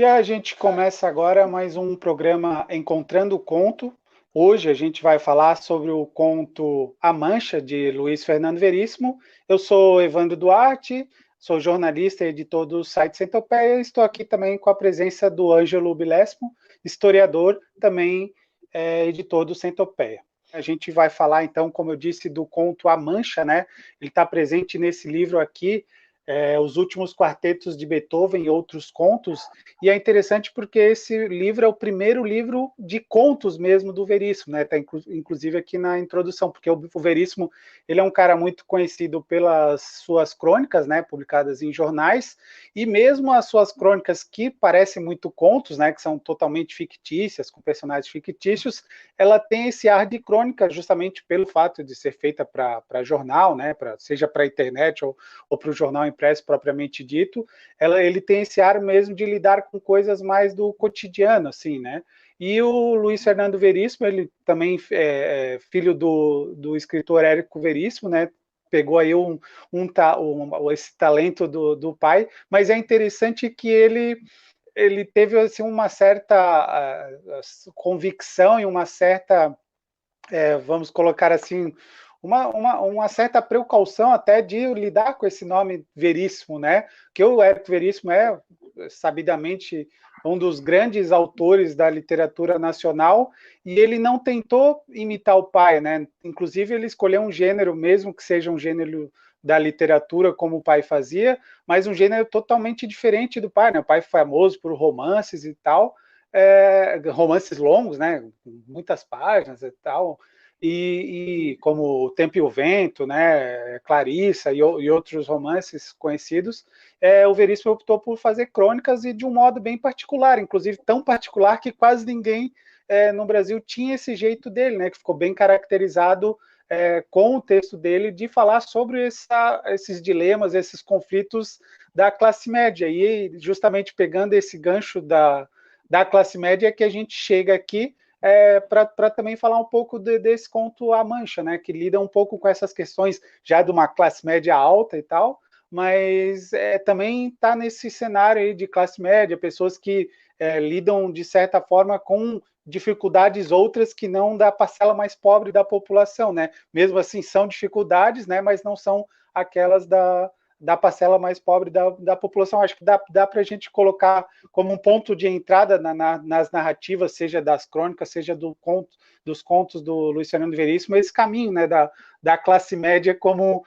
E a gente começa agora mais um programa Encontrando o Conto. Hoje a gente vai falar sobre o conto A Mancha, de Luiz Fernando Veríssimo. Eu sou Evandro Duarte, sou jornalista e editor do site Centopeia, e estou aqui também com a presença do Ângelo Bilesmo, historiador, também editor do Centopeia. A gente vai falar, então, como eu disse, do conto A Mancha, né? Ele está presente nesse livro aqui, Os Últimos Quartetos de Beethoven e Outros Contos, e é interessante porque esse livro é o primeiro livro de contos mesmo do Veríssimo, né? Está inclusive aqui na introdução, porque o Veríssimo ele é um cara muito conhecido pelas suas crônicas, né? Publicadas em jornais, e mesmo as suas crônicas que parecem muito contos, né? Que são totalmente fictícias, com personagens fictícios, ela tem esse ar de crônica justamente pelo fato de ser feita para jornal, né? Seja para a internet ou para o jornal impresso propriamente dito, ele tem esse ar mesmo de lidar com coisas mais do cotidiano, assim, né? E o Luiz Fernando Veríssimo, ele também é filho do escritor Érico Veríssimo, né? Pegou aí esse talento do pai, mas é interessante que ele teve assim, uma certa convicção e uma certa, vamos colocar assim, uma certa precaução até de lidar com esse nome Veríssimo, né? Que o Érico Veríssimo é, sabidamente, um dos grandes autores da literatura nacional, e ele não tentou imitar o pai, né? Inclusive, ele escolheu um gênero, mesmo que seja um gênero da literatura, como o pai fazia, mas um gênero totalmente diferente do pai, né? O pai foi famoso por romances e tal, romances longos, né? Muitas páginas e tal, e como O Tempo e o Vento, né, Clarissa e outros romances conhecidos, o Veríssimo optou por fazer crônicas e de um modo bem particular, inclusive tão particular que quase ninguém no Brasil tinha esse jeito dele, né, que ficou bem caracterizado com o texto dele de falar sobre esses dilemas, esses conflitos da classe média. E justamente pegando esse gancho da classe média é que a gente chega aqui para também falar um pouco desse conto A Mancha, né, que lida um pouco com essas questões já de uma classe média alta e tal, mas também está nesse cenário aí de classe média, pessoas que lidam, de certa forma, com dificuldades outras que não da parcela mais pobre da população, né? Mesmo assim, são dificuldades, né, mas não são aquelas da parcela mais pobre da população. Acho que dá para a gente colocar como um ponto de entrada nas narrativas, seja das crônicas, seja dos contos do Luiz Fernando Veríssimo, esse caminho, né, da classe média como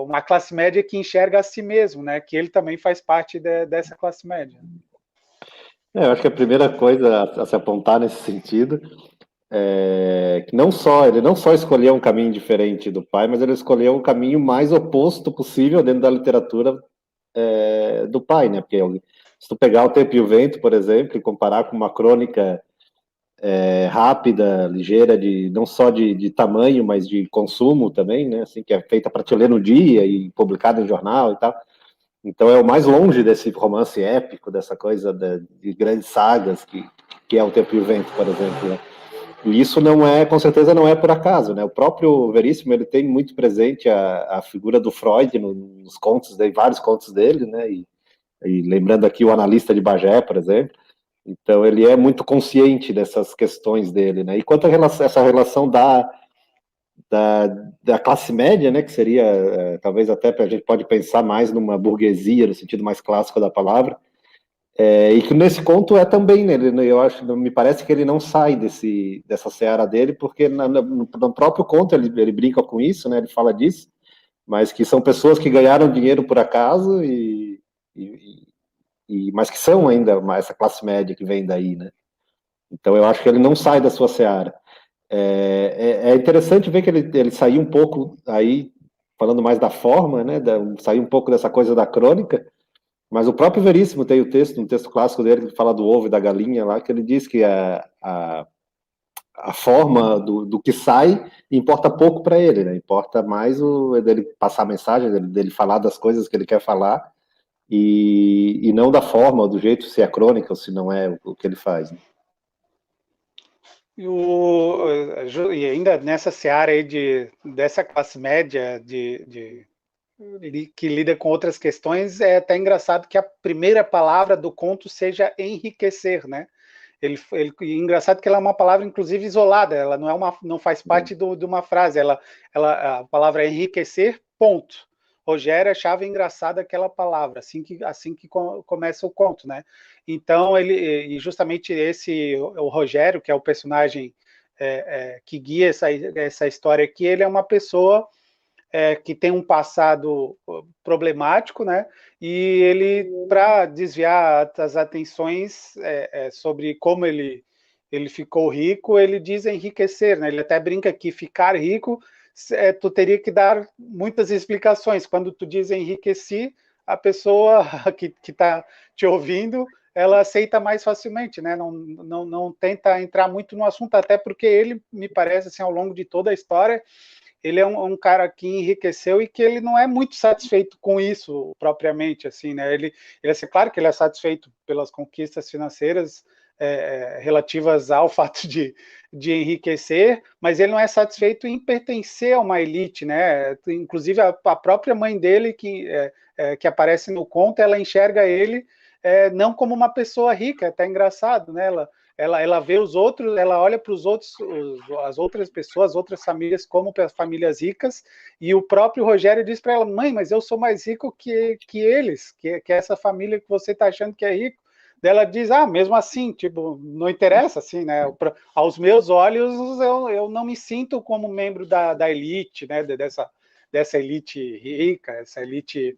uma classe média que enxerga a si mesmo, né, que ele também faz parte dessa classe média. Eu acho que a primeira coisa a se apontar nesse sentido é que ele não só escolheu um caminho diferente do pai, mas ele escolheu o caminho mais oposto possível dentro da literatura do pai, né? Porque se tu pegar O Tempo e o Vento, por exemplo, e comparar com uma crônica rápida, ligeira, não só de tamanho, mas de consumo também, né? Assim, que é feita para te ler no dia e publicada em jornal e tal. Então é o mais longe desse romance épico, dessa coisa de grandes sagas que é O Tempo e o Vento, por exemplo, né? E isso não é, com certeza não é por acaso, né? O próprio Veríssimo, ele tem muito presente a figura do Freud nos contos, vários contos dele, né? E lembrando aqui o Analista de Bagé, por exemplo. Então ele é muito consciente dessas questões dele, né? E quanto a essa relação da classe média, né, que seria, talvez até a gente pode pensar mais numa burguesia, no sentido mais clássico da palavra, e que nesse conto é também, né, eu acho, me parece que ele não sai dessa seara dele, porque no próprio conto ele brinca com isso, né, ele fala disso, mas que são pessoas que ganharam dinheiro por acaso, mas que são ainda essa classe média que vem daí, né. Então eu acho que ele não sai da sua seara. É interessante ver que ele saiu um pouco aí, falando mais da forma, né? Saiu um pouco dessa coisa da crônica, mas o próprio Veríssimo tem um texto clássico dele que fala do ovo e da galinha lá, que ele diz que a forma do que sai importa pouco para ele, né? Importa mais dele passar a mensagem, dele falar das coisas que ele quer falar, e não da forma, do jeito, se é crônica ou se não é o que ele faz, né? E ainda nessa seara aí dessa classe média que lida com outras questões, é até engraçado que a primeira palavra do conto seja enriquecer, né? Engraçado que ela é uma palavra, inclusive, isolada, ela não faz parte de uma frase, a palavra é enriquecer, ponto. Rogério achava engraçada aquela palavra, assim que começa o conto, né? Então, e justamente o Rogério, que é o personagem que guia essa história aqui, ele é uma pessoa que tem um passado problemático, né? E ele, para desviar as atenções sobre como ele ficou rico, ele diz enriquecer, né? Ele até brinca que ficar rico, tu teria que dar muitas explicações. Quando tu diz enriqueci, a pessoa que está te ouvindo, ela aceita mais facilmente, né? Não tenta entrar muito no assunto, até porque ele, me parece, assim, ao longo de toda a história, ele é um cara que enriqueceu e que ele não é muito satisfeito com isso propriamente, assim, né? Assim, claro que ele é satisfeito pelas conquistas financeiras relativas ao fato de enriquecer, mas ele não é satisfeito em pertencer a uma elite, né? Inclusive a própria mãe dele que aparece no conto, ela enxerga ele não como uma pessoa rica, é até engraçado, né? Ela vê os outros, ela olha para os outros, as outras pessoas, as outras famílias como famílias ricas, e o próprio Rogério diz para ela: mãe, mas eu sou mais rico que eles, que essa família que você está achando que é rico. Daí ela diz: mesmo assim, tipo, não interessa, assim, né? Aos meus olhos, eu não me sinto como membro da elite, né? Dessa elite rica, essa elite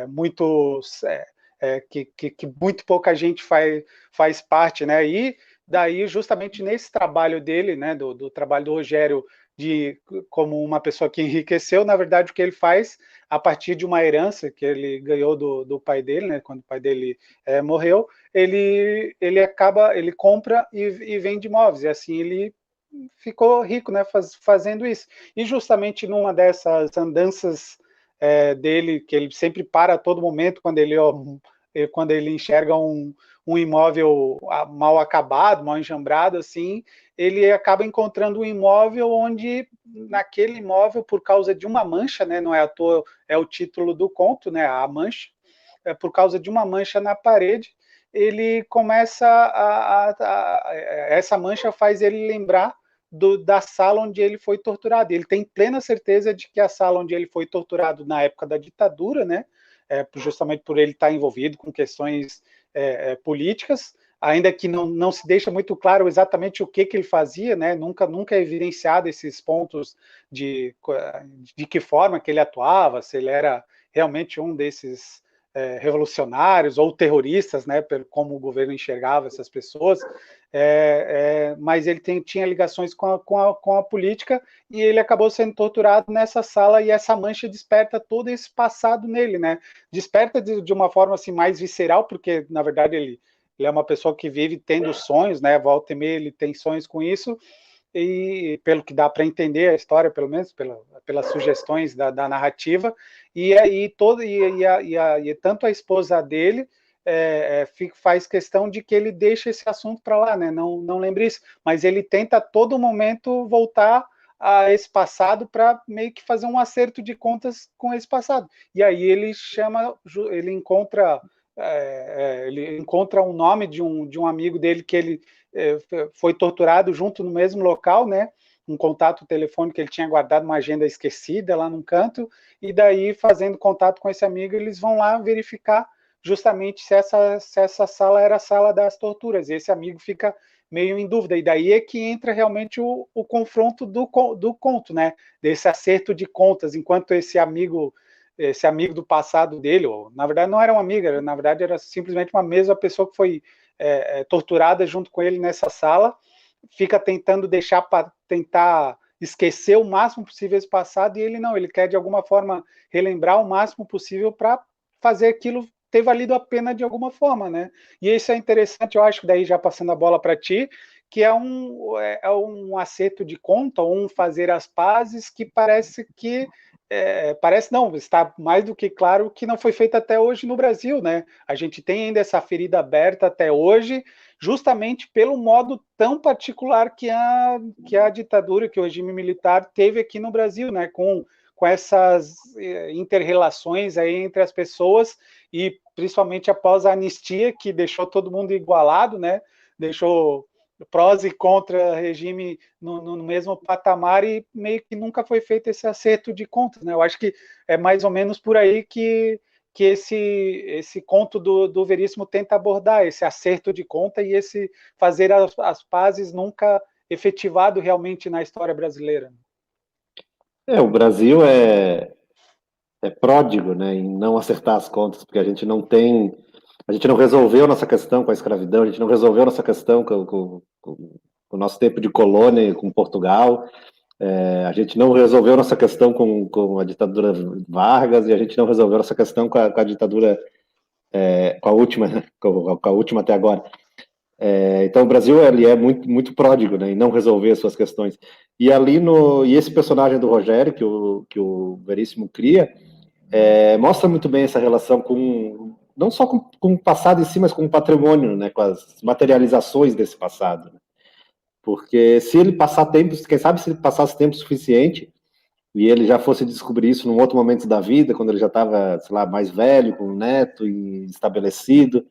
muito que muito pouca gente faz parte, né? E daí, justamente nesse trabalho dele, né, do trabalho do Rogério, como uma pessoa que enriqueceu, na verdade, o que ele faz, a partir de uma herança que ele ganhou do pai dele, né, quando o pai dele morreu, ele compra e vende imóveis, e assim ele ficou rico, né, fazendo isso. E justamente numa dessas andanças dele, que ele sempre para a todo momento quando ele enxerga um imóvel mal acabado, mal enjambrado, assim, ele acaba encontrando um imóvel onde, naquele imóvel, por causa de uma mancha, né, não é à toa, é o título do conto, né, a mancha, por causa de uma mancha na parede, ele começa essa mancha faz ele lembrar da sala onde ele foi torturado. Ele tem plena certeza de que a sala onde ele foi torturado na época da ditadura, né, justamente por ele estar envolvido com questões políticas, ainda que não se deixa muito claro exatamente o que ele fazia, né? Nunca é evidenciado esses pontos de que forma que ele atuava, se ele era realmente um desses revolucionários ou terroristas, né? Como o governo enxergava essas pessoas, mas ele tinha ligações com a política e ele acabou sendo torturado nessa sala e essa mancha desperta todo esse passado nele, né? Desperta de uma forma assim mais visceral, porque na verdade ele é uma pessoa que vive tendo sonhos, né? Volta e meia ele tem sonhos com isso, e pelo que dá para entender a história, pelo menos pelas sugestões da narrativa, e tanto a esposa dele faz questão de que ele deixe esse assunto para lá, né? Não lembre isso, mas ele tenta a todo momento voltar a esse passado para meio que fazer um acerto de contas com esse passado. E aí ele encontra um nome de um amigo dele que ele foi torturado junto no mesmo local, né? Um contato telefônico que ele tinha guardado uma agenda esquecida lá num canto, e daí, fazendo contato com esse amigo, eles vão lá verificar justamente se essa sala era a sala das torturas, e esse amigo fica meio em dúvida, e daí é que entra realmente o confronto do conto, né? Desse acerto de contas, enquanto esse amigo do passado dele, ou na verdade não era um amigo, na verdade era simplesmente uma mesma pessoa que foi torturada junto com ele nessa sala, fica tentando tentar esquecer o máximo possível esse passado, e ele não, ele quer de alguma forma relembrar o máximo possível para fazer aquilo ter valido a pena de alguma forma, né? E isso é interessante, eu acho que daí já passando a bola para ti, que é um acerto de conta, ou um fazer as pazes que parece que parece não, está mais do que claro que não foi feito até hoje no Brasil, né? A gente tem ainda essa ferida aberta até hoje, justamente pelo modo tão particular que a ditadura, que o regime militar teve aqui no Brasil, né? Com com essas inter-relações aí entre as pessoas, e principalmente após a anistia, que deixou todo mundo igualado, né? Deixou prós e contra regime no mesmo patamar, e meio que nunca foi feito esse acerto de contas, né? Eu acho que é mais ou menos por aí que esse conto do Veríssimo tenta abordar, esse acerto de conta e esse fazer as pazes nunca efetivado realmente na história brasileira. O Brasil é pródigo, né, em não acertar as contas, porque a gente não resolveu nossa questão com a escravidão, a gente não resolveu nossa questão com o nosso tempo de colônia com Portugal, a gente não resolveu nossa questão com a ditadura Vargas, e a gente não resolveu nossa questão com a ditadura, com a última, né, com a última até agora. Então o Brasil ele é muito, muito pródigo, né, em não resolver as suas questões. E e esse personagem do Rogério que o Veríssimo cria mostra muito bem essa relação não só com o passado em si, mas com o patrimônio, né, com as materializações desse passado. Né? Porque se ele passar tempo, quem sabe se ele passasse tempo suficiente e ele já fosse descobrir isso num outro momento da vida, quando ele já estava, sei lá, mais velho, com um neto e estabelecido,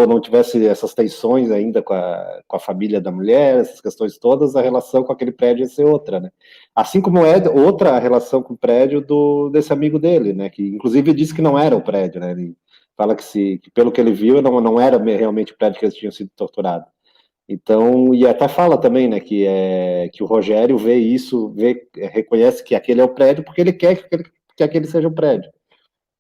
não tivesse essas tensões ainda com a família da mulher, essas questões todas, a relação com aquele prédio ia ser outra, né? Assim como é outra a relação com o prédio desse amigo dele, né? Que inclusive disse que não era o prédio, né? Ele fala que pelo que ele viu, não era realmente o prédio que eles tinham sido torturados. Então, e até fala também, né, que o Rogério vê isso, reconhece que aquele é o prédio porque ele quer que aquele seja o prédio.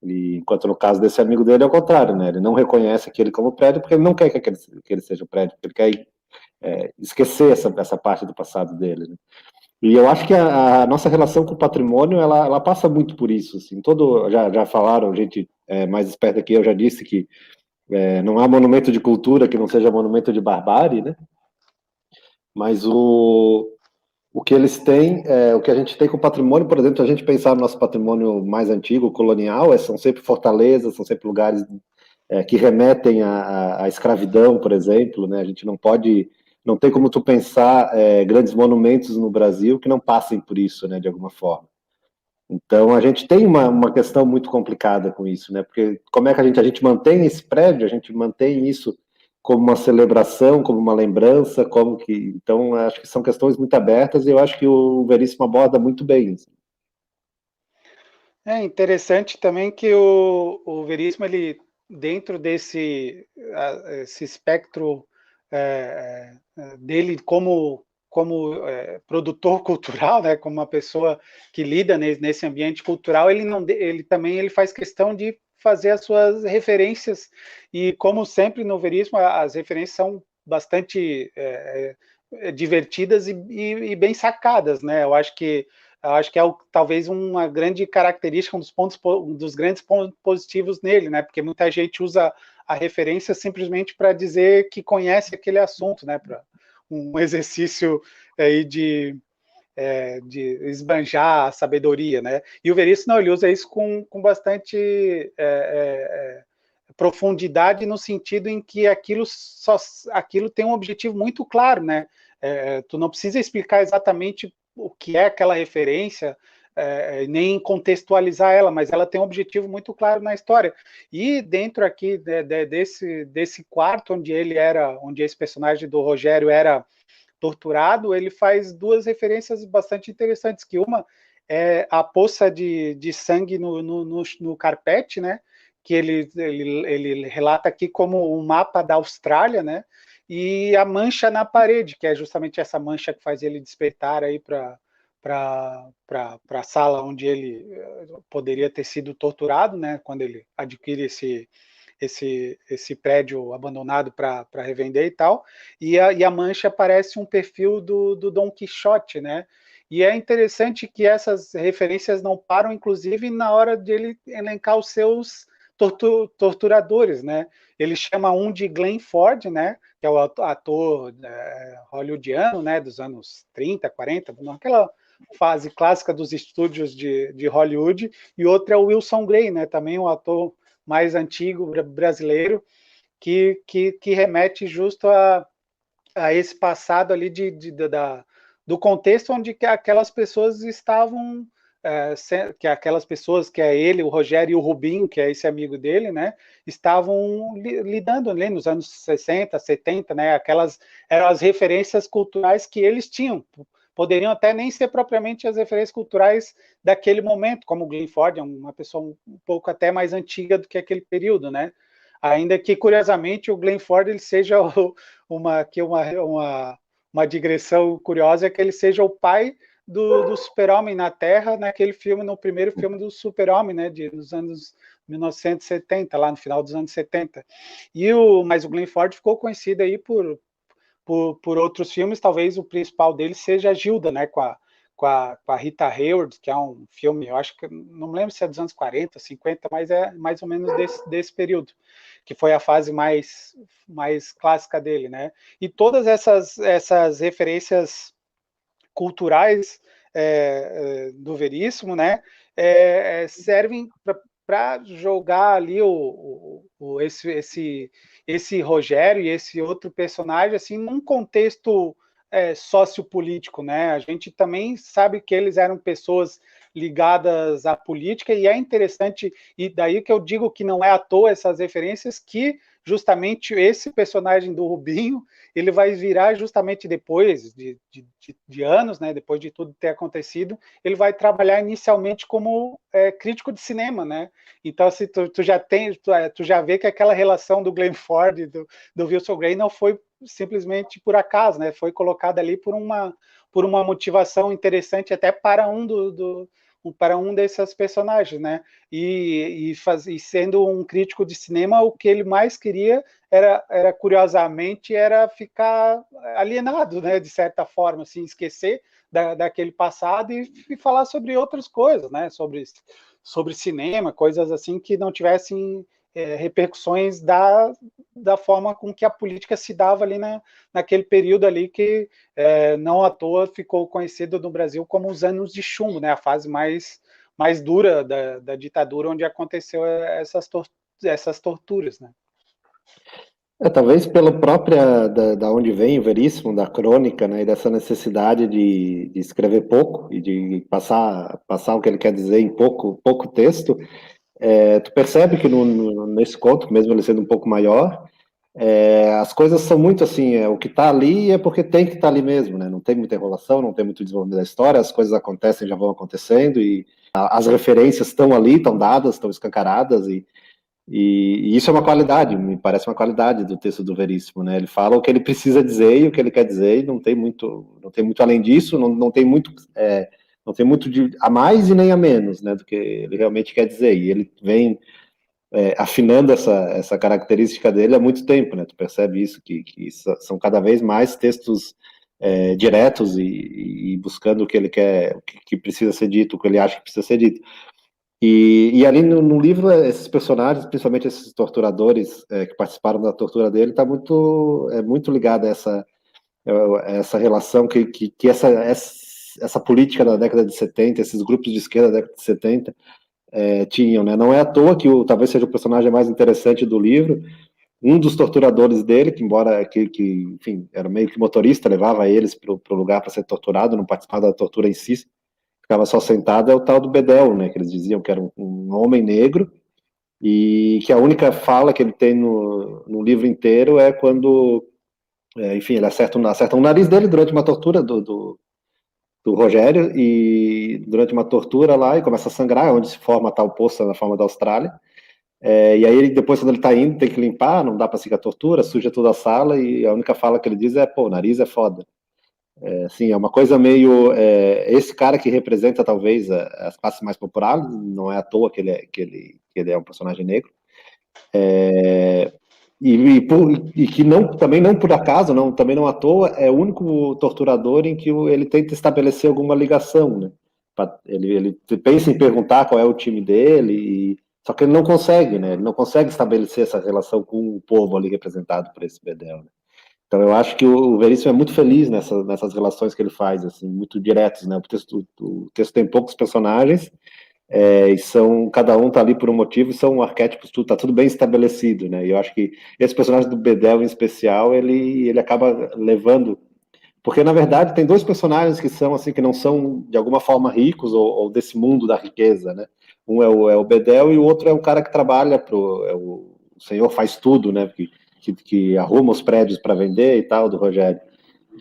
Enquanto no caso desse amigo dele é o contrário, né? Ele não reconhece aquele como prédio porque ele não quer que ele seja o prédio, porque ele quer esquecer essa parte do passado dele. Né? E eu acho que a nossa relação com o patrimônio, ela passa muito por isso. Assim, já falaram, gente mais esperta que eu já disse que não há monumento de cultura que não seja monumento de barbárie, né? Mas o que eles têm, o que a gente tem com o patrimônio, por exemplo, se a gente pensar no nosso patrimônio mais antigo, colonial, são sempre fortalezas, são sempre lugares que remetem à escravidão, por exemplo, né? A gente não tem como tu pensar grandes monumentos no Brasil que não passem por isso, né, de alguma forma. Então, a gente tem uma questão muito complicada com isso, né? Porque como é que a gente mantém esse prédio, a gente mantém isso como uma celebração, como uma lembrança, Então, acho que são questões muito abertas e eu acho que o Veríssimo aborda muito bem isso. É interessante também que o Veríssimo, ele, dentro esse espectro dele como produtor cultural, né, como uma pessoa que lida nesse ambiente cultural, ele também ele faz questão de fazer as suas referências, e como sempre no Veríssimo, as referências são bastante divertidas e bem sacadas, né? Eu acho que talvez uma grande característica, um dos grandes pontos positivos nele, né? Porque muita gente usa a referência simplesmente para dizer que conhece aquele assunto, né? Para um exercício aí de esbanjar a sabedoria, né? E o Veríssimo, não, ele usa isso com bastante profundidade, no sentido em que aquilo tem um objetivo muito claro, né? Tu não precisa explicar exatamente o que é aquela referência, nem contextualizar ela, mas ela tem um objetivo muito claro na história. E dentro aqui desse quarto onde esse personagem do Rogério era torturado, ele faz duas referências bastante interessantes, que uma é a poça de sangue no carpete, né? Que ele relata aqui como um mapa da Austrália, né? E a mancha na parede, que é justamente essa mancha que faz ele despertar aí para a sala onde ele poderia ter sido torturado, né? Quando ele adquire esse prédio abandonado para revender e tal, e a mancha parece um perfil do Dom Quixote, né? E é interessante que essas referências não param, inclusive, na hora de ele elencar os seus torturadores, né? Ele chama um de Glenn Ford, né? Que é o ator hollywoodiano, né? Dos anos 30, 40, naquela fase clássica dos estúdios de Hollywood, e outro é o Wilson Grey, né? Também um ator mais antigo brasileiro, que remete justo a esse passado ali do contexto onde aquelas pessoas estavam que aquelas pessoas, que é ele, o Rogério e o Rubinho, que é esse amigo dele, né, estavam lidando ali nos anos 60, 70, né, aquelas eram as referências culturais que eles tinham. Poderiam até nem ser propriamente as referências culturais daquele momento, como o Glenn Ford é uma pessoa um pouco até mais antiga do que aquele período, né? Ainda que, curiosamente, o Glenn Ford ele seja uma digressão curiosa, é que ele seja o pai do Super-Homem na Terra, naquele filme, no primeiro filme do Super-Homem, né, dos anos 1970, lá no final dos anos 70. Mas o Glenn Ford ficou conhecido aí por outros filmes, talvez o principal dele seja a Gilda, né, com a Rita Hayworth, que é um filme, eu acho que, não me lembro se é dos anos 40, 50, mas é mais ou menos desse período, que foi a fase mais clássica dele, né? E todas essas referências culturais do Veríssimo, né, servem para jogar ali esse Rogério e esse outro personagem assim num contexto sociopolítico, né? A gente também sabe que eles eram pessoas ligadas à política e é interessante, e daí que eu digo que não é à toa essas referências, que justamente esse personagem do Rubinho ele vai virar justamente depois de anos, né, depois de tudo ter acontecido, ele vai trabalhar inicialmente como crítico de cinema, né? Então, se tu já vê que aquela relação do Glenn Ford e do Wilson Grey não foi simplesmente por acaso, né? Foi colocada ali por uma motivação interessante até para para um desses personagens, né? E sendo um crítico de cinema, o que ele mais queria curiosamente, era ficar alienado, né, de certa forma, assim, esquecer daquele passado e falar sobre outras coisas, né, sobre cinema, coisas assim que não tivessem repercussões da forma com que a política se dava ali naquele período ali que não à toa ficou conhecido no Brasil como os anos de chumbo, né, a fase mais dura da ditadura, onde aconteceu essas torturas, né. Talvez pela própria, da onde vem o Veríssimo, da crônica, né, e dessa necessidade de escrever pouco e de passar o que ele quer dizer em pouco texto, tu percebe que nesse conto, mesmo ele sendo um pouco maior, as coisas são muito assim, o que está ali é porque tem que estar ali mesmo, né, não tem muita enrolação, não tem muito desenvolvimento da história, as coisas acontecem, já vão acontecendo, e as referências estão ali, estão dadas, estão escancaradas, e isso é uma qualidade, me parece uma qualidade do texto do Veríssimo, né? Ele fala o que ele precisa dizer e o que ele quer dizer, e não tem muito além disso, não tem muito a mais e nem a menos, né, do que ele realmente quer dizer. E ele vem afinando essa característica dele há muito tempo, né? Tu percebe isso, que são cada vez mais textos diretos e buscando o que ele quer, o que precisa ser dito, o que ele acha que precisa ser dito. E ali no livro, esses personagens, principalmente esses torturadores que participaram da tortura dele, está muito ligado a essa relação que essa política da década de 70, esses grupos de esquerda da década de 70 tinham, né? Não é à toa que talvez seja o personagem mais interessante do livro, um dos torturadores dele, que embora, enfim, era meio que motorista, levava eles para o lugar para ser torturado, não participava da tortura em si, ficava só sentado, é o tal do Bedel, né, que eles diziam que era um homem negro, e que a única fala que ele tem no livro inteiro é quando, enfim, ele acerta o nariz dele durante uma tortura do Rogério, e durante uma tortura lá, e começa a sangrar, onde se forma a tal poça na forma da Austrália, e aí depois, quando ele tá indo, tem que limpar, não dá para seguir a tortura, suja toda a sala, e a única fala que ele diz é, pô, o nariz é foda. Assim, é uma coisa meio esse cara que representa talvez as classes mais populares, não é à toa que ele é um personagem negro, e que também não por acaso, também não à toa, é o único torturador em que ele tenta estabelecer alguma ligação, né? Ele pensa em perguntar qual é o time dele, só que ele não consegue, né? Ele não consegue estabelecer essa relação com o povo ali representado por esse Bedel, né? Então eu acho que o Veríssimo é muito feliz nessas relações que ele faz, assim, muito diretos, né? O texto tem poucos personagens, e cada um tá ali por um motivo, são arquétipos, tá tudo bem estabelecido, né? E eu acho que esse personagem do Bedel em especial, ele acaba levando Porque, na verdade, tem dois personagens que são, assim, que não são, de alguma forma, ricos ou desse mundo da riqueza, né? Um é o Bedel e o outro é o cara que trabalha o senhor faz tudo, né? Que arruma os prédios para vender e tal, do Rogério.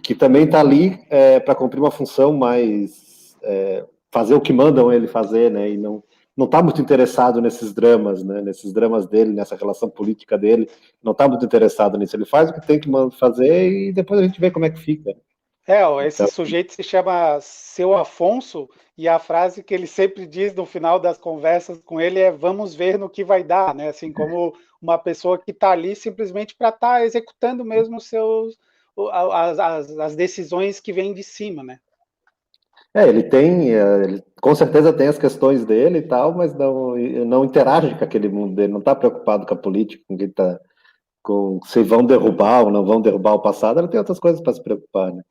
Que também está ali para cumprir uma função mais... fazer o que mandam ele fazer, né? E não está muito interessado nesses dramas, né? Nesses dramas dele, nessa relação política dele. Não está muito interessado nisso. Ele faz o que tem que fazer e depois a gente vê como é que fica. Ó, esse Então, sujeito se chama Seu Afonso, e a frase que ele sempre diz no final das conversas com ele é: vamos ver no que vai dar, né? Assim, como uma pessoa que está ali simplesmente para estar executando mesmo as decisões que vêm de cima, né? ele com certeza tem as questões dele e tal, mas não interage com aquele mundo dele, não está preocupado com a política, com quem tá, com se vão derrubar ou não vão derrubar o passado, ele tem outras coisas para se preocupar, né?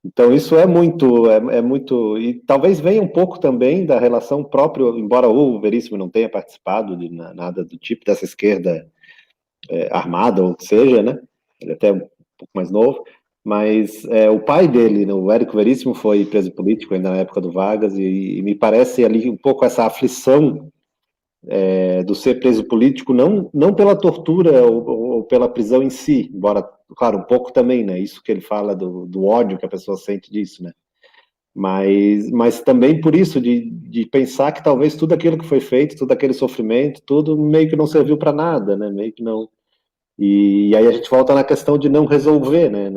Então isso é muito, e talvez venha um pouco também da relação própria, embora o Veríssimo não tenha participado de nada do tipo dessa esquerda armada ou que seja, né? Ele é até um pouco mais novo, mas o pai dele, né, o Érico Veríssimo, foi preso político ainda na época do Vargas e me parece ali um pouco essa aflição do ser preso político, não pela tortura ou pela prisão em si, embora, claro, um pouco também, né? Isso que ele fala do ódio que a pessoa sente disso, né? Mas também por isso, de pensar que talvez tudo aquilo que foi feito, todo aquele sofrimento, tudo meio que não serviu para nada, né? Meio que não. E aí a gente volta na questão de não resolver, né?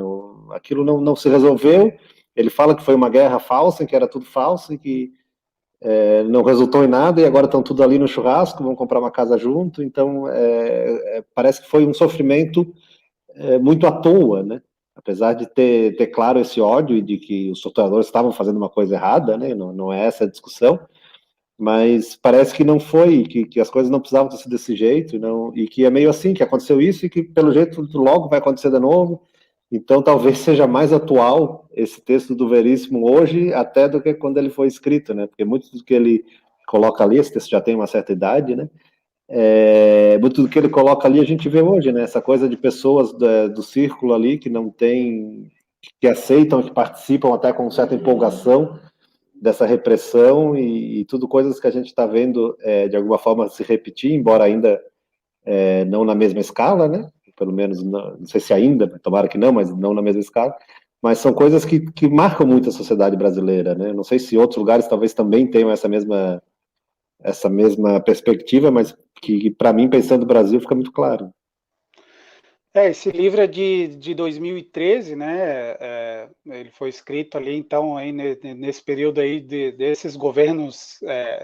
Aquilo não se resolveu. Ele fala que foi uma guerra falsa, que era tudo falso e que não resultou em nada e agora estão tudo ali no churrasco, vão comprar uma casa junto. Então parece que foi um sofrimento muito à toa, né? Apesar de ter claro esse ódio e de que os torturadores estavam fazendo uma coisa errada, né? Não é essa a discussão, mas parece que não foi, que as coisas não precisavam ter sido desse jeito, e que é meio assim, que aconteceu isso e que pelo jeito logo vai acontecer de novo. Então talvez seja mais atual esse texto do Veríssimo hoje até do que quando ele foi escrito, né? Porque muito do que ele coloca ali, esse texto já tem uma certa idade, né? Muito do que ele coloca ali a gente vê hoje, né? Essa coisa de pessoas do círculo ali que não tem, que aceitam, que participam até com certa empolgação dessa repressão e tudo coisas que a gente está vendo de alguma forma se repetir, embora ainda não na mesma escala, né? Pelo menos, não sei se ainda, tomara que não, mas não na mesma escala. Mas são coisas que marcam muito a sociedade brasileira, né? Não sei se outros lugares talvez também tenham essa mesma perspectiva, mas que para mim, pensando no Brasil, fica muito claro. Esse livro é de 2013, né? Ele foi escrito ali, então, aí, nesse período aí desses governos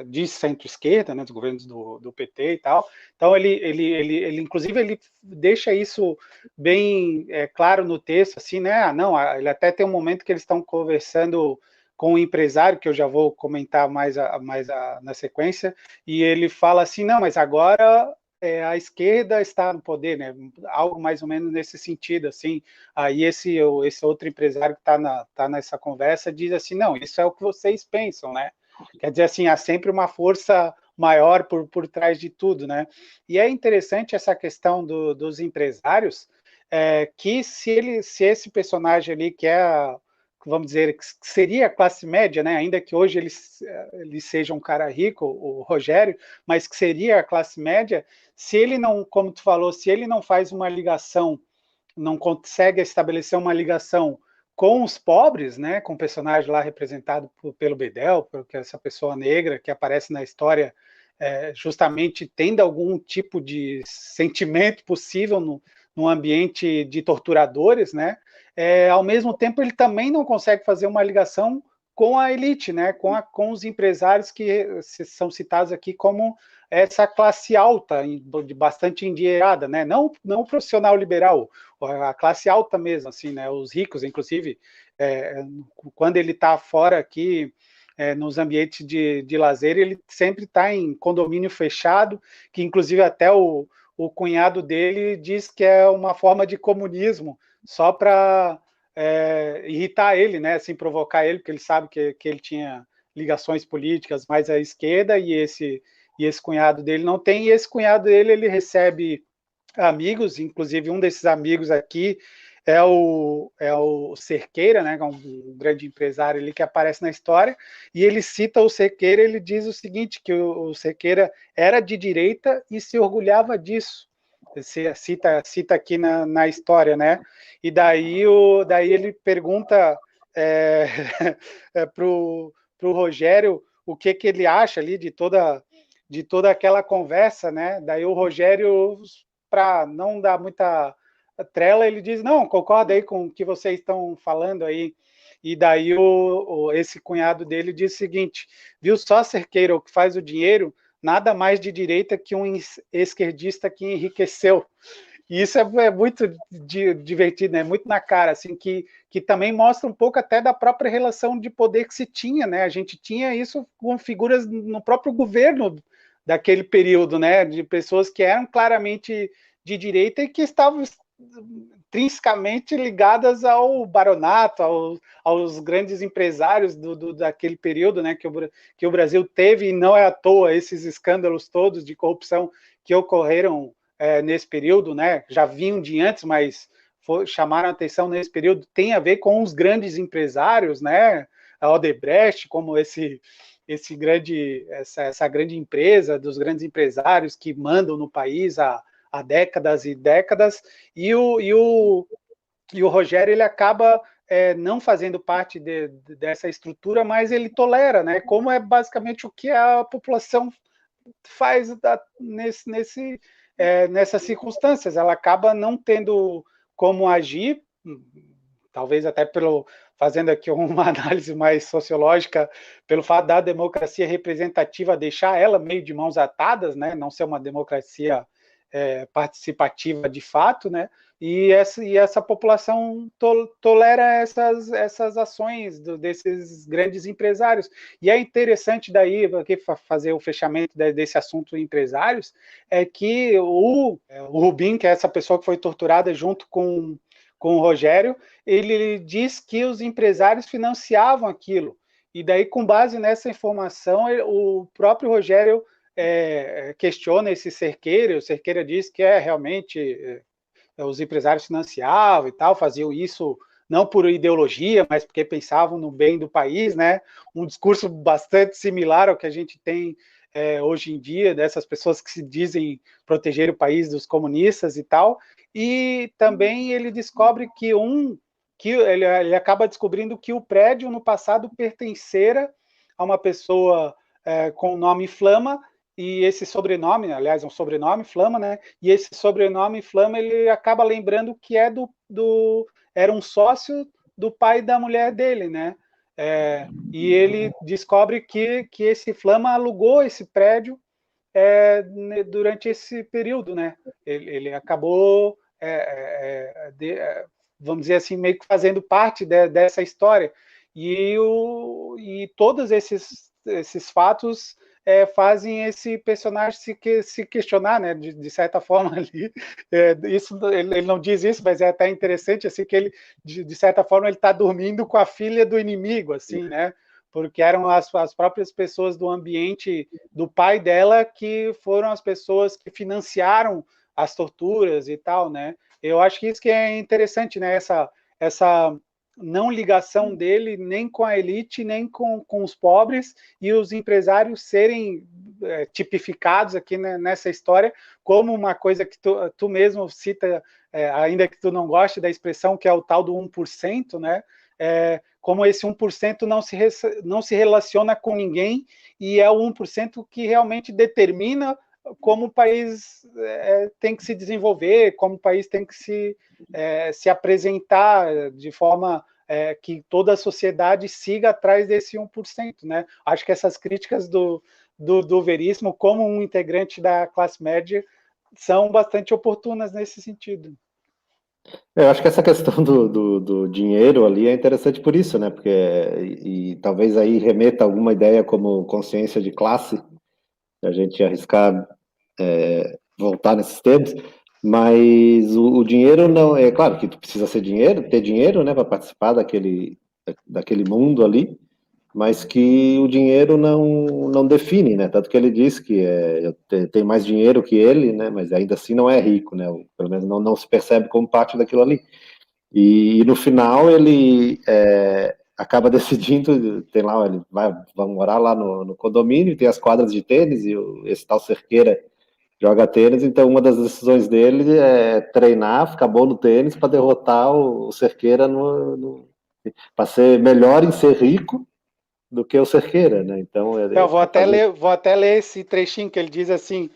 de centro-esquerda, né? Dos governos do PT e tal. Então, ele, inclusive, ele deixa isso bem claro no texto, assim, né? Não, ele até tem um momento que eles estão conversando com um empresário, que eu já vou comentar na sequência, e ele fala assim, não, mas agora a esquerda está no poder, né? Algo mais ou menos nesse sentido, assim. Aí esse outro empresário que está nessa conversa diz assim, não, isso é o que vocês pensam, né? Quer dizer assim, há sempre uma força maior por trás de tudo, né? E é interessante essa questão dos empresários, que se esse personagem ali que é vamos dizer, que seria a classe média, né? Ainda que hoje ele seja um cara rico, o Rogério, mas que seria a classe média, se ele não, como tu falou, se ele não faz uma ligação, não consegue estabelecer uma ligação com os pobres, né, com o personagem lá representado pelo Bedel, porque essa pessoa negra que aparece na história justamente tendo algum tipo de sentimento possível no ambiente de torturadores, né, ao mesmo tempo ele também não consegue fazer uma ligação com a elite, né, com os empresários que são citados aqui como essa classe alta, bastante endinheirada, né, não o profissional liberal, a classe alta mesmo, assim, né, os ricos, inclusive, quando ele está fora aqui, nos ambientes de lazer, ele sempre está em condomínio fechado, que inclusive até o cunhado dele diz que é uma forma de comunismo, só para irritar ele, né, assim, provocar ele, porque ele sabe que ele tinha ligações políticas mais à esquerda, e esse cunhado dele não tem, e esse cunhado dele, ele recebe amigos, inclusive um desses amigos aqui é o Cerqueira, né, que é um grande empresário ali que aparece na história, e ele cita o Cerqueira, ele diz o seguinte, que o Cerqueira era de direita e se orgulhava disso. Cita aqui na história, né? E daí ele pergunta para o Rogério o que ele acha ali de toda aquela conversa, né? Daí o Rogério, para não dar muita trela, ele diz, não, concorda aí com o que vocês estão falando aí. E daí esse cunhado dele diz o seguinte, viu só, Cerqueira, o que faz o dinheiro, nada mais de direita que um esquerdista que enriqueceu. E isso é muito divertido, né? Muito na cara, assim, que também mostra um pouco até da própria relação de poder que se tinha, né? A gente tinha isso com figuras no próprio governo daquele período, né? De pessoas que eram claramente de direita e que estavam intrinsecamente ligadas ao baronato, aos grandes empresários daquele período, né? Que o Brasil teve, e não é à toa esses escândalos todos de corrupção que ocorreram nesse período, né? Já vinham de antes, mas chamaram a atenção nesse período, tem a ver com os grandes empresários, né? A Odebrecht, como essa grande empresa dos grandes empresários que mandam no país há décadas e décadas, e o Rogério ele acaba não fazendo parte dessa estrutura, mas ele tolera, né? Como é basicamente o que a população faz nessas circunstâncias. Ela acaba não tendo como agir, talvez até fazendo aqui uma análise mais sociológica, pelo fato da democracia representativa deixar ela meio de mãos atadas, né? Não ser uma democracia participativa de fato, né? E essa população tolera essas ações desses grandes empresários. E é interessante daí, aqui fazer o fechamento desse assunto empresários, é que o Rubim, que é essa pessoa que foi torturada junto com o Rogério, ele diz que os empresários financiavam aquilo. E daí, com base nessa informação, o próprio Rogério questiona esse Cerqueira, o Cerqueira diz que realmente os empresários financiavam e tal, faziam isso não por ideologia, mas porque pensavam no bem do país, né? Um discurso bastante similar ao que a gente tem hoje em dia, dessas pessoas que se dizem proteger o país dos comunistas e tal. E também ele descobre que ele acaba descobrindo que o prédio no passado pertencera a uma pessoa com o nome Flama, e esse sobrenome, aliás, é um sobrenome, Flama, né? E esse sobrenome Flama, ele acaba lembrando que era um sócio do pai da mulher dele, né? E ele descobre que esse Flama alugou esse prédio durante esse período, né? Ele acabou, vamos dizer assim, meio que fazendo parte dessa história. E todos esses fatos fazem esse personagem se questionar, né, de certa forma ali. Isso, ele não diz isso, mas é até interessante, assim, que ele, de certa forma, ele está dormindo com a filha do inimigo, assim, né? Porque eram as próprias pessoas do ambiente do pai dela que foram as pessoas que financiaram as torturas e tal, né? Eu acho que isso que é interessante, né? Essa não ligação dele nem com a elite, nem com os pobres, e os empresários serem tipificados aqui, né, nessa história como uma coisa que tu mesmo cita, ainda que tu não goste da expressão, que é o tal do 1%, né? Como esse 1% não se relaciona com ninguém, e é o 1% que realmente determina como o país tem que se desenvolver, como o país tem que se apresentar de forma que toda a sociedade siga atrás desse 1%, né? Acho que essas críticas do Veríssimo, como um integrante da classe média, são bastante oportunas nesse sentido. Eu acho que essa questão do dinheiro ali é interessante por isso, né? Porque, e talvez aí remeta a alguma ideia como consciência de classe, a gente arriscar voltar nesses termos, mas o dinheiro não, é claro que tu precisa ter dinheiro, né, para participar daquele mundo ali, mas que o dinheiro não define, né, tanto que ele diz que eu tenho mais dinheiro que ele, né, mas ainda assim não é rico, né, pelo menos não se percebe como parte daquilo ali. E no final ele acaba decidindo, tem lá, ele vai morar lá no condomínio, tem as quadras de tênis, e esse tal Cerqueira joga tênis, então uma das decisões dele é treinar, ficar bom no tênis para derrotar o Cerqueira para ser melhor em ser rico do que o Cerqueira, né? Então Eu ele fazer. vou até ler esse trechinho que ele diz assim: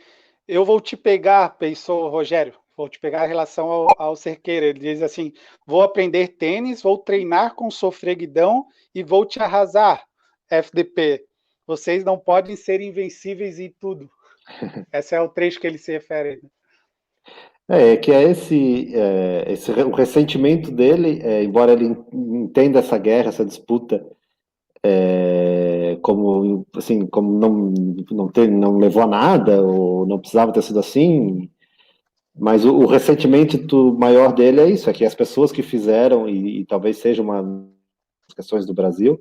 eu vou te pegar, pensou Rogério, vou te pegar em relação ao Cerqueira. Ele diz assim: vou aprender tênis, vou treinar com sofreguidão e vou te arrasar, FDP. Vocês não podem ser invencíveis em tudo. Esse é o trecho que ele se refere. Que é o ressentimento dele, embora ele entenda essa guerra, essa disputa, como assim, como não levou a nada, ou não precisava ter sido assim, mas o ressentimento maior dele é isso, é que as pessoas que fizeram, e talvez seja uma das questões do Brasil,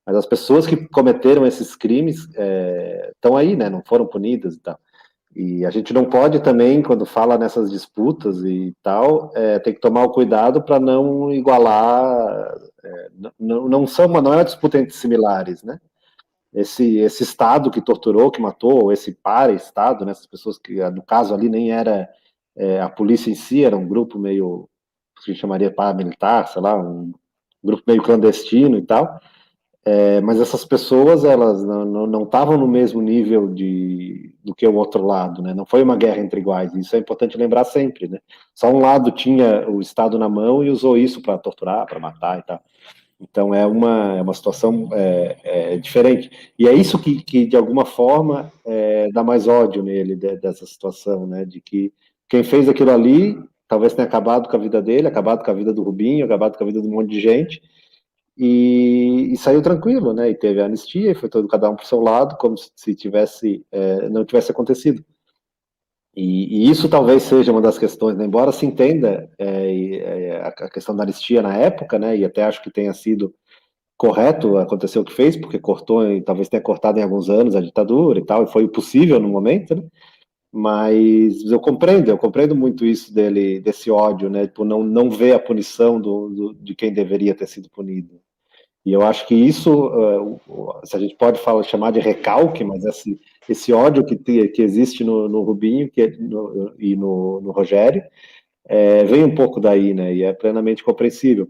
mas as pessoas que cometeram esses crimes estão aí, né, não foram punidas e tal. E a gente não pode também, quando fala nessas disputas e tal, tem que tomar o cuidado para não igualar, não é uma disputa entre similares, né? Esse Estado que torturou, que matou, esse para-Estado, né, essas pessoas que, no caso ali, nem era a polícia em si, era um grupo meio, que a gente chamaria paramilitar, sei lá, um grupo meio clandestino e tal, mas essas pessoas, elas não estavam no mesmo nível do que o outro lado, né? Não foi uma guerra entre iguais, isso é importante lembrar sempre, né? Só um lado tinha o Estado na mão e usou isso para torturar, para matar e tal. Então é uma situação diferente. E é isso que de alguma forma, dá mais ódio nele, dessa situação, né? De que quem fez aquilo ali talvez tenha acabado com a vida dele, acabado com a vida do Rubinho, acabado com a vida de um monte de gente, e saiu tranquilo, né? E teve a anistia, e foi todo cada um para o seu lado, como se não tivesse acontecido. E isso talvez seja uma das questões, né? Embora se entenda a questão da anistia na época, né? E até acho que tenha sido correto acontecer o que fez, porque cortou, e talvez tenha cortado em alguns anos a ditadura e tal, e foi possível no momento, né? Mas eu compreendo muito isso dele, desse ódio, né? Por não ver a punição de quem deveria ter sido punido. E eu acho que isso, se a gente pode chamar de recalque, mas esse ódio que existe no Rubinho e no Rogério, vem um pouco daí, né? E é plenamente compreensível. O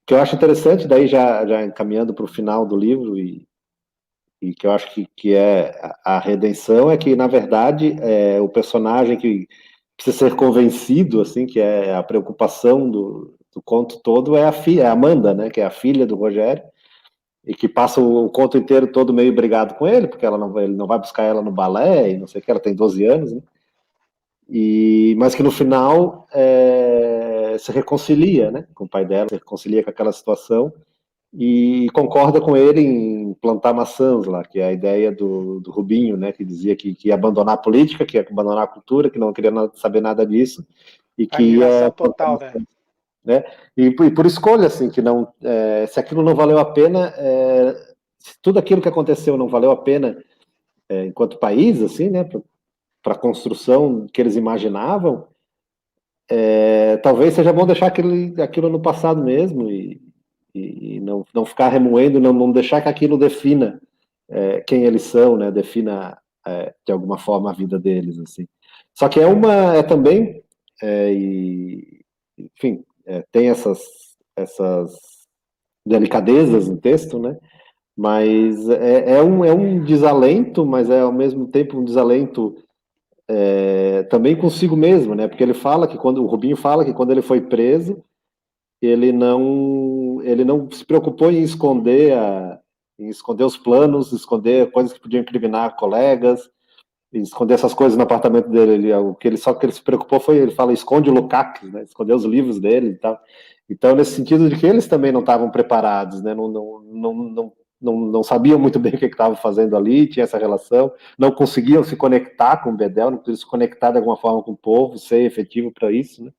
que eu acho interessante, daí já encaminhando para o final do livro, e que eu acho que é a redenção, é que, na verdade, o personagem que precisa ser convencido, assim, que é a preocupação do conto todo, é a Amanda, né? Que é a filha do Rogério, e que passa o conto inteiro todo meio brigado com ele, porque ele não vai buscar ela no balé, e não sei o que, ela tem 12 anos, né? Mas que no final se reconcilia, né, com o pai dela, se reconcilia com aquela situação e concorda com ele em plantar maçãs lá, que é a ideia do Rubinho, né, que dizia que ia abandonar a política, que ia abandonar a cultura, que não queria saber nada disso, e que ia Alienação plantar total, né? maçãs, né? E por escolha, assim, que não, se aquilo não valeu a pena, se tudo aquilo que aconteceu não valeu a pena enquanto país, assim, né, para a construção que eles imaginavam, talvez seja bom deixar aquilo no passado mesmo e não ficar remoendo, não deixar que aquilo defina quem eles são, né, defina de alguma forma a vida deles, assim. Só que é também, enfim, tem essas delicadezas no texto, né? Mas é um desalento, mas é ao mesmo tempo um desalento também consigo mesmo, né? Porque ele fala que o Rubinho fala que quando ele foi preso, ele não se preocupou em esconder os planos, esconder coisas que podiam incriminar colegas, esconder essas coisas no apartamento dele. Só que ele se preocupou foi, ele fala, esconde o Lukács, né? Esconder os livros dele e tal. Então, nesse sentido de que eles também não estavam preparados, né? Não sabiam muito bem o que estavam fazendo ali, tinha essa relação, não conseguiam se conectar com o Bedel, não conseguiam se conectar de alguma forma com o povo, ser efetivo para isso, né?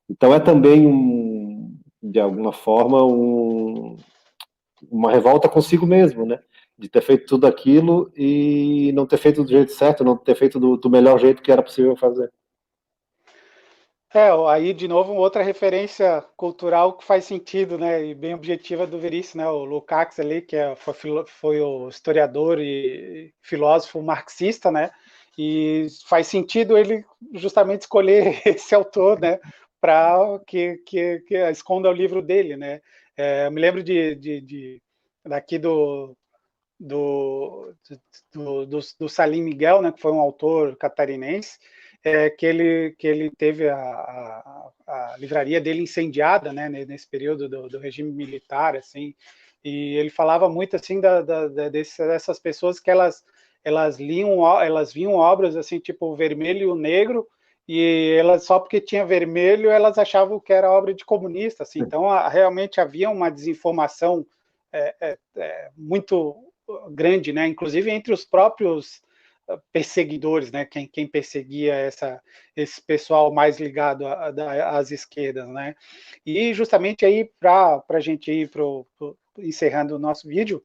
Então é também, de alguma forma, uma revolta consigo mesmo, né? De ter feito tudo aquilo e não ter feito do jeito certo, não ter feito do melhor jeito que era possível fazer. Aí de novo outra referência cultural que faz sentido, né, e bem objetiva do Veríssimo, né, o Lukács ali, que foi o historiador e filósofo marxista, né, e faz sentido ele justamente escolher esse autor, né, para que esconda o livro dele, né. Eu me lembro daqui do, do Salim Miguel, né, que foi um autor catarinense, que ele teve a livraria dele incendiada, né, nesse período do regime militar, assim, e ele falava muito assim dessas pessoas que elas viam obras assim tipo o Vermelho e o Negro, e elas só porque tinha vermelho elas achavam que era obra de comunista, assim. Então realmente havia uma desinformação muito grande, né? Inclusive entre os próprios perseguidores, né? Quem perseguia esse pessoal mais ligado às esquerdas, né? E justamente aí para a gente ir encerrando o nosso vídeo,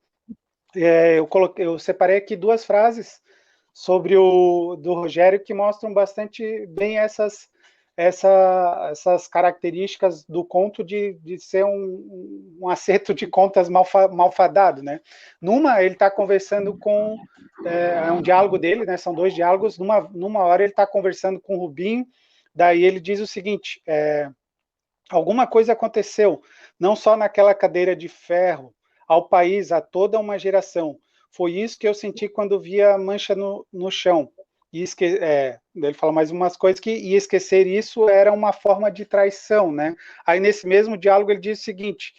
eu separei aqui duas frases sobre do Rogério que mostram bastante bem essas características do conto de ser um acerto de contas malfadado, né? Numa, ele está conversando com... É um diálogo dele, né? São dois diálogos. Numa hora ele está conversando com o Rubinho, daí ele diz o seguinte, alguma coisa aconteceu, não só naquela cadeira de ferro, ao país, a toda uma geração. Foi isso que eu senti quando vi a mancha no chão. Ele fala mais umas coisas que esquecer isso era uma forma de traição, né? Aí nesse mesmo diálogo ele diz o seguinte,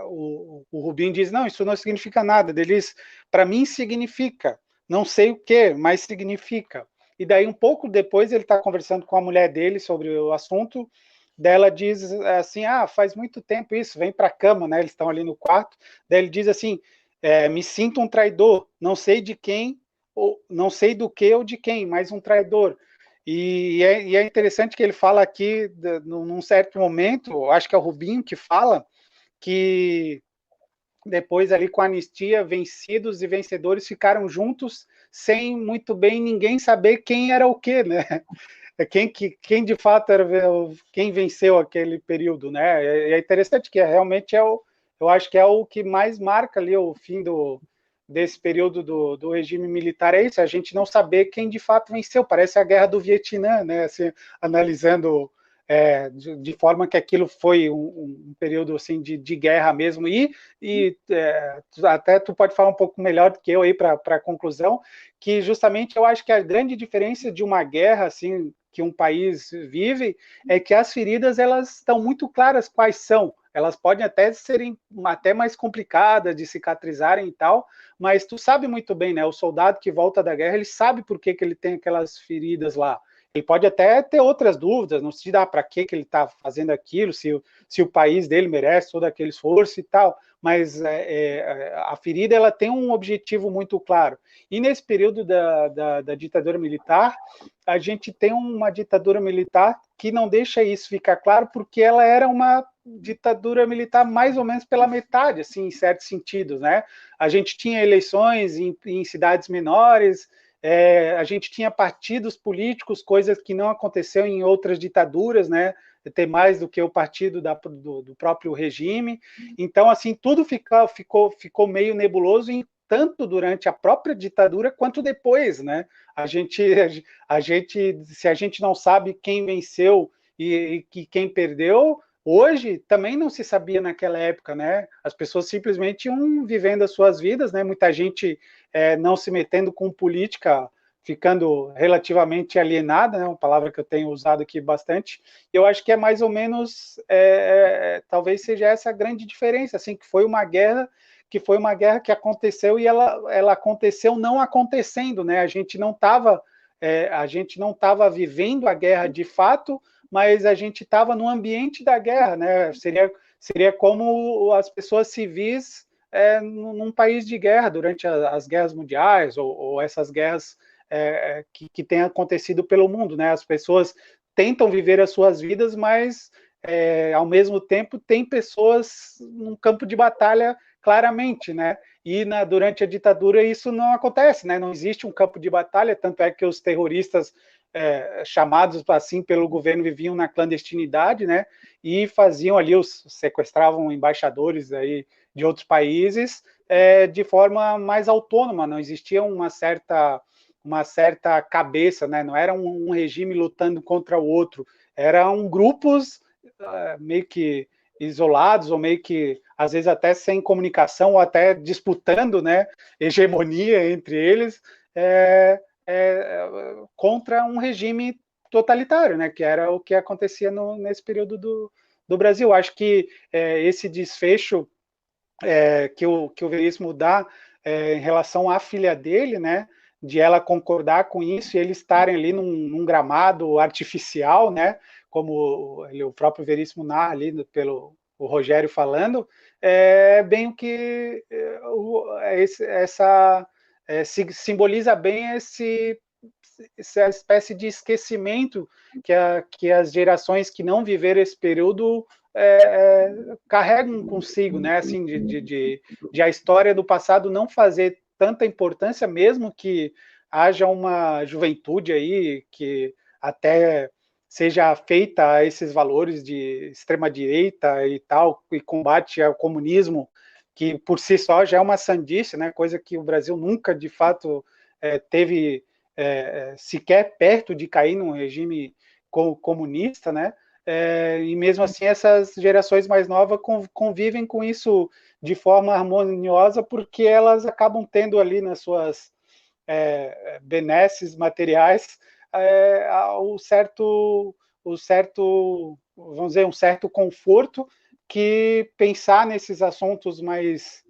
o Rubinho diz, não, isso não significa nada. Ele diz, para mim significa, não sei o que, mas significa. E daí um pouco depois ele está conversando com a mulher dele sobre o assunto, dela diz assim, faz muito tempo isso, vem para a cama, né? Eles estão ali no quarto, daí ele diz assim, me sinto um traidor, não sei de quem, ou não sei do que ou de quem, mas um traidor. E é interessante que ele fala aqui, num certo momento, acho que é o Rubinho que fala, que depois ali com a anistia, vencidos e vencedores ficaram juntos sem muito bem ninguém saber quem era o quê, né? Quem de fato era quem venceu aquele período, né? É interessante que realmente eu acho que é o que mais marca ali o fim desse período do regime militar, é isso, a gente não saber quem de fato venceu, parece a guerra do Vietnã, né? Assim, analisando de forma que aquilo foi um período assim de guerra mesmo, até tu pode falar um pouco melhor do que eu aí para a conclusão, que justamente eu acho que a grande diferença de uma guerra assim que um país vive é que as feridas elas estão muito claras quais são. Elas podem até serem até mais complicadas de cicatrizarem e tal, mas tu sabe muito bem, né? O soldado que volta da guerra, ele sabe por que ele tem aquelas feridas lá. Ele pode até ter outras dúvidas, não se dá para que ele está fazendo aquilo, se o país dele merece todo aquele esforço e tal, mas a ferida ela tem um objetivo muito claro. E nesse período da ditadura militar, a gente tem uma ditadura militar que não deixa isso ficar claro, porque ela era uma ditadura militar mais ou menos pela metade, assim, em certos sentidos, né? A gente tinha eleições em cidades menores, a gente tinha partidos políticos, coisas que não aconteceu em outras ditaduras, né? Ter mais do que o partido do próprio regime. Então, assim, tudo ficou meio nebuloso, tanto durante a própria ditadura quanto depois, né? Se a gente não sabe quem venceu e quem perdeu, hoje também não se sabia naquela época, né? As pessoas simplesmente iam vivendo as suas vidas, né? Muita gente não se metendo com política, ficando relativamente alienada, né? Uma palavra que eu tenho usado aqui bastante. Eu acho que é mais ou menos, talvez seja essa a grande diferença, assim, que foi uma guerra que aconteceu e ela aconteceu não acontecendo, né? A gente não estava vivendo a guerra de fato, mas a gente estava no ambiente da guerra, né? Seria como as pessoas civis num país de guerra durante as guerras mundiais ou essas guerras que têm acontecido pelo mundo, né? As pessoas tentam viver as suas vidas, mas ao mesmo tempo tem pessoas num campo de batalha claramente, né? E durante a ditadura isso não acontece, né? Não existe um campo de batalha, tanto é que os terroristas chamados assim pelo governo viviam na clandestinidade, né? E faziam ali, sequestravam embaixadores aí de outros países de forma mais autônoma, não existia uma certa cabeça, né? Não era um regime lutando contra o outro, eram grupos meio que isolados, ou meio que, às vezes, até sem comunicação, ou até disputando, né, hegemonia entre eles, contra um regime totalitário, né, que era o que acontecia nesse período do Brasil. Acho que esse desfecho que o Veríssimo dá em relação à filha dele, né, de ela concordar com isso e eles estarem ali num gramado artificial, né, como o próprio Veríssimo narra ali pelo o Rogério falando, bem o que simboliza bem essa espécie de esquecimento que as gerações que não viveram esse período carregam consigo, né? Assim, de a história do passado não fazer tanta importância, mesmo que haja uma juventude aí que até seja feita a esses valores de extrema-direita e tal, e combate ao comunismo, que por si só já é uma sandice, né? Coisa que o Brasil nunca, de fato, teve sequer perto de cair num regime comunista, né? E mesmo assim essas gerações mais novas convivem com isso de forma harmoniosa, porque elas acabam tendo ali nas suas benesses materiais vamos dizer, um certo conforto que pensar nesses assuntos mais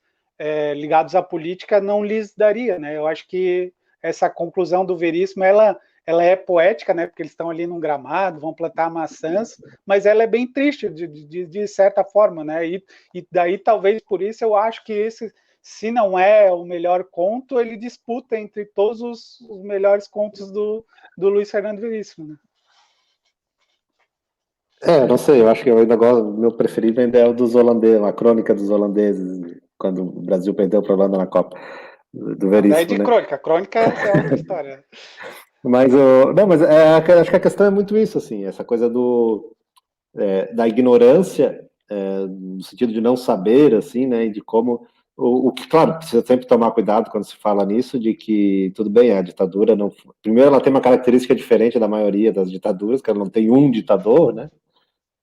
ligados à política não lhes daria, né? Eu acho que essa conclusão do Veríssimo, ela é poética, né? Porque eles estão ali num gramado, vão plantar maçãs, mas ela é bem triste de certa forma, né? E daí talvez por isso eu acho que esse, se não é o melhor conto, ele disputa entre todos os melhores contos do Luiz Fernando Veríssimo, né? Não sei, eu acho que eu ainda gosto, meu preferido ainda é o dos holandeses, a crônica dos holandeses, quando o Brasil perdeu para a Holanda na Copa, do Não, daí é Veríssimo, de né? crônica é outra história. Mas, não, mas acho que a questão é muito isso, assim, essa coisa da ignorância, no sentido de não saber, assim, né, e de como, o que, claro, precisa sempre tomar cuidado quando se fala nisso, de que, tudo bem, a ditadura não... Primeiro, ela tem uma característica diferente da maioria das ditaduras, que ela não tem um ditador, né,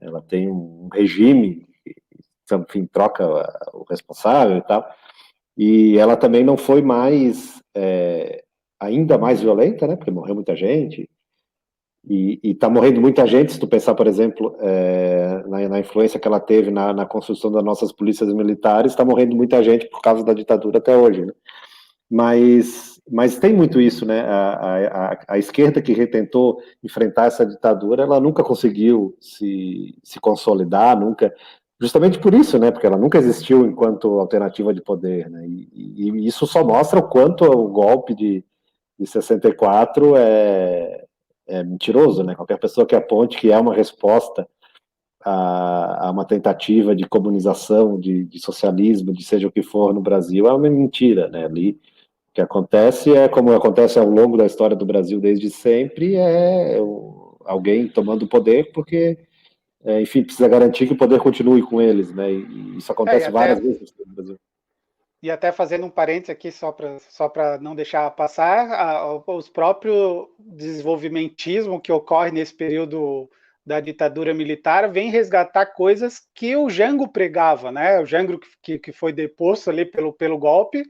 ela tem um regime, enfim, troca o responsável e tal, e ela também não foi ainda mais violenta, né, porque morreu muita gente, e está morrendo muita gente, se tu pensar, por exemplo, na influência que ela teve na construção das nossas polícias militares, está morrendo muita gente por causa da ditadura até hoje, né? Mas tem muito isso, né? A esquerda que tentou enfrentar essa ditadura, ela nunca conseguiu se consolidar, nunca, justamente por isso, né? Porque ela nunca existiu enquanto alternativa de poder, né? E isso só mostra o quanto o golpe de 64 é mentiroso, né? Qualquer pessoa que aponte que é uma resposta a uma tentativa de comunização, de socialismo, de seja o que for no Brasil, é uma mentira, né? Ali, o que acontece como acontece ao longo da história do Brasil desde sempre, alguém tomando o poder porque, enfim, precisa garantir que o poder continue com eles, né? E isso acontece várias vezes no Brasil. E até fazendo um parênteses aqui, só para não deixar passar, os próprios desenvolvimentismo que ocorre nesse período da ditadura militar vem resgatar coisas que o Jango pregava, né? O Jango que foi deposto ali pelo golpe,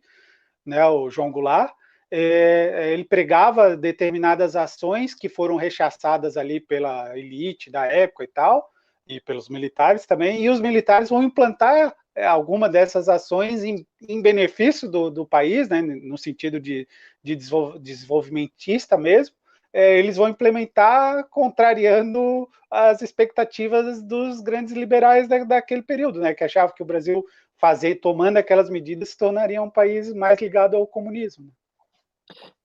né? O João Goulart, ele pregava determinadas ações que foram rechaçadas ali pela elite da época e tal, e pelos militares também, e os militares vão implantar alguma dessas ações em benefício do país, né, no sentido de desenvolvimentista mesmo, eles vão implementar contrariando as expectativas dos grandes liberais daquele período, né, que achavam que o Brasil tomando aquelas medidas, se tornaria um país mais ligado ao comunismo.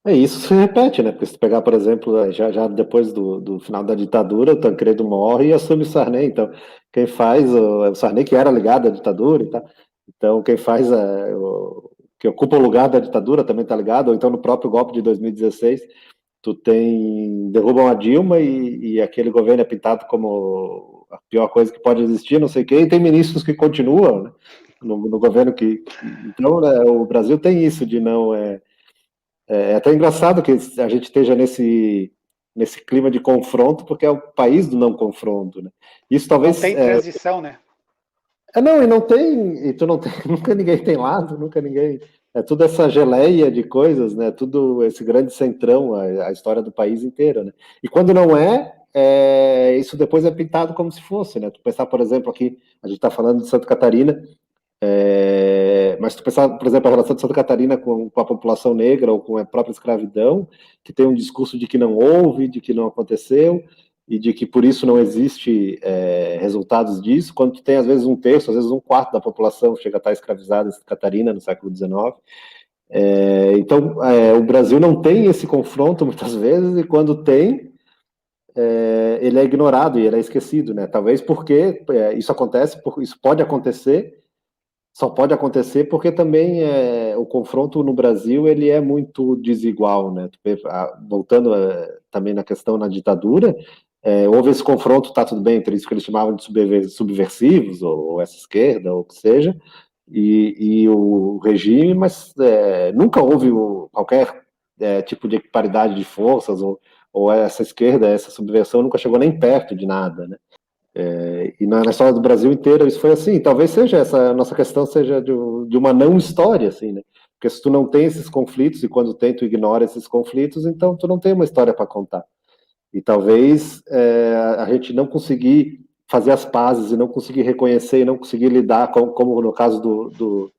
Isso se repete, né? Porque se pegar, por exemplo, já depois do final da ditadura, o Tancredo morre e assume o Sarney. Então, quem faz o Sarney, que era ligado à ditadura e tal. Então, quem faz que ocupa o lugar da ditadura também está ligado, ou então no próprio golpe de 2016, derrubam a Dilma e aquele governo é pintado como a pior coisa que pode existir, não sei o quê, e tem ministros que continuam, né, no governo então, né, o Brasil tem isso de não... É até engraçado que a gente esteja nesse clima de confronto, porque é o país do não confronto, né? Isso Não talvez... tem transição, né? Não, e tu não tem, nunca ninguém tem lado, nunca ninguém. É tudo essa geleia de coisas, né? Tudo esse grande centrão, a história do país inteiro, né? E quando não isso depois é pintado como se fosse, né? Tu pensar, por exemplo, aqui, a gente está falando de Santa Catarina, mas tu pensar, por exemplo, a relação de Santa Catarina com a população negra ou com a própria escravidão, que tem um discurso de que não houve, de que não aconteceu, e de que por isso não existe resultados disso, quando tu tem às vezes um terço, às vezes um quarto da população chega a estar escravizada em Santa Catarina no século XIX. Então, o Brasil não tem esse confronto muitas vezes, e quando tem, ele é ignorado e ele é esquecido, né? Talvez porque isso pode acontecer, só pode acontecer porque também o confronto no Brasil ele é muito desigual, né? Voltando também na questão na ditadura, houve esse confronto, tá tudo bem, entre isso que eles chamavam de subversivos, ou essa esquerda, ou o que seja, e o regime, mas nunca houve qualquer tipo de paridade de forças, ou essa esquerda, essa subversão nunca chegou nem perto de nada, né? E na história do Brasil inteiro isso foi assim. Talvez seja essa nossa questão seja de uma não história, assim, né? Porque se tu não tem esses conflitos e quando tem tu ignora esses conflitos, então tu não tem uma história para contar. E talvez a gente não conseguir fazer as pazes e não conseguir reconhecer e não conseguir lidar como no caso do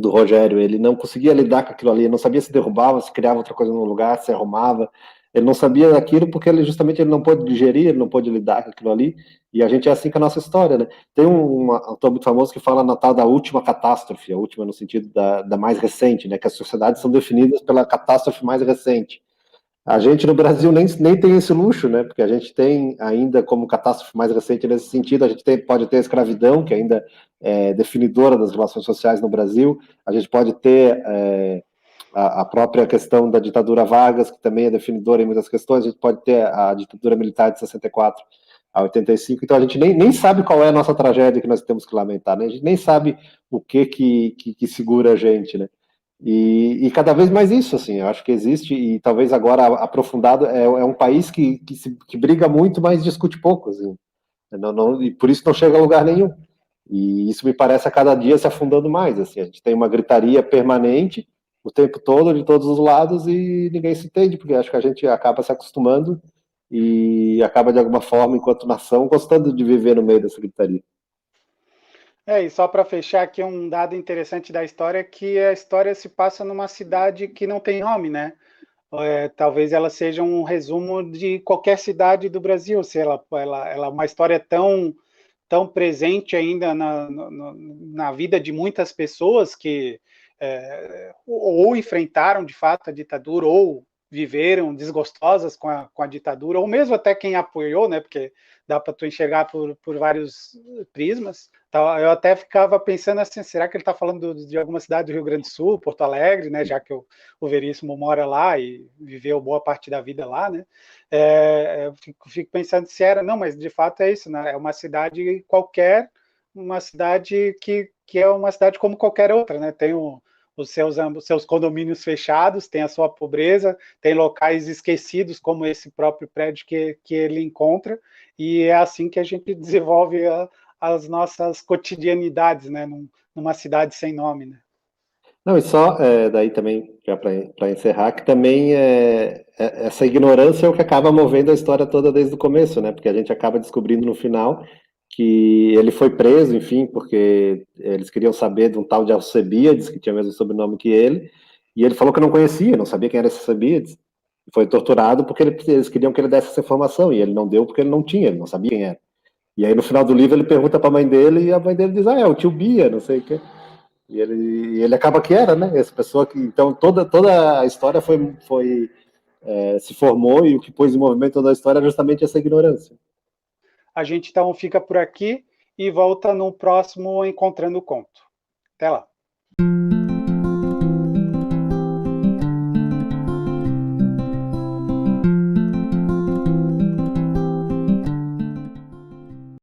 Rogério, ele não conseguia lidar com aquilo ali, ele não sabia se derrubava, se criava outra coisa no lugar, se arrumava, ele não sabia aquilo porque ele não pôde digerir, ele não pôde lidar com aquilo ali, e a gente é assim com a nossa história, né? Tem um autor muito famoso que fala na tal da última catástrofe, a última no sentido da mais recente, né? Que as sociedades são definidas pela catástrofe mais recente. A gente no Brasil nem tem esse luxo, né? Porque a gente tem ainda como catástrofe mais recente nesse sentido, pode ter a escravidão, que ainda é definidora das relações sociais no Brasil, a gente pode ter a própria questão da ditadura Vargas, que também é definidora em muitas questões, a gente pode ter a ditadura militar de 64 a 85, então a gente nem sabe qual é a nossa tragédia que nós temos que lamentar, né? A gente nem sabe o que segura a gente, né? E cada vez mais isso, assim, eu acho que existe, e talvez agora aprofundado, é um país que briga muito, mas discute pouco, assim, e por isso não chega a lugar nenhum. E isso me parece a cada dia se afundando mais, assim, a gente tem uma gritaria permanente o tempo todo, de todos os lados, e ninguém se entende, porque acho que a gente acaba se acostumando e acaba, de alguma forma, enquanto nação, gostando de viver no meio dessa gritaria. E só para fechar aqui um dado interessante da história é que a história se passa numa cidade que não tem nome, né? Talvez ela seja um resumo de qualquer cidade do Brasil, se ela é uma história tão presente ainda na vida de muitas pessoas que ou enfrentaram de fato a ditadura ou viveram desgostosas com a ditadura, ou mesmo até quem apoiou, né? Porque dá para tu enxergar por vários prismas. Então, eu até ficava pensando assim, será que ele está falando de alguma cidade do Rio Grande do Sul, Porto Alegre, né? Já que o Veríssimo mora lá e viveu boa parte da vida lá, né? Eu fico pensando se era, não, mas de fato é isso, né? É uma cidade qualquer, uma cidade que é uma cidade como qualquer outra, né? Tem os seus condomínios fechados, tem a sua pobreza, tem locais esquecidos, como esse próprio prédio que ele encontra, e é assim que a gente desenvolve as nossas cotidianidades, né? Numa cidade sem nome, né? Não, e só daí também, já para encerrar, que também essa ignorância é o que acaba movendo a história toda desde o começo, né? Porque a gente acaba descobrindo no final que ele foi preso, enfim, porque eles queriam saber de um tal de Alcebiades, que tinha o mesmo sobrenome que ele, e ele falou que não conhecia, não sabia quem era esse Alcebiades. Foi torturado porque eles queriam que ele desse essa informação, e ele não deu porque ele não tinha, ele não sabia quem era. E aí no final do livro ele pergunta para a mãe dele, e a mãe dele diz, é o tio Bia, não sei o quê. E ele acaba que era, né? Essa pessoa que. Então, toda a história se formou, e o que pôs em movimento toda a história é justamente essa ignorância. A gente então fica por aqui e volta no próximo Encontrando o Conto. Até lá.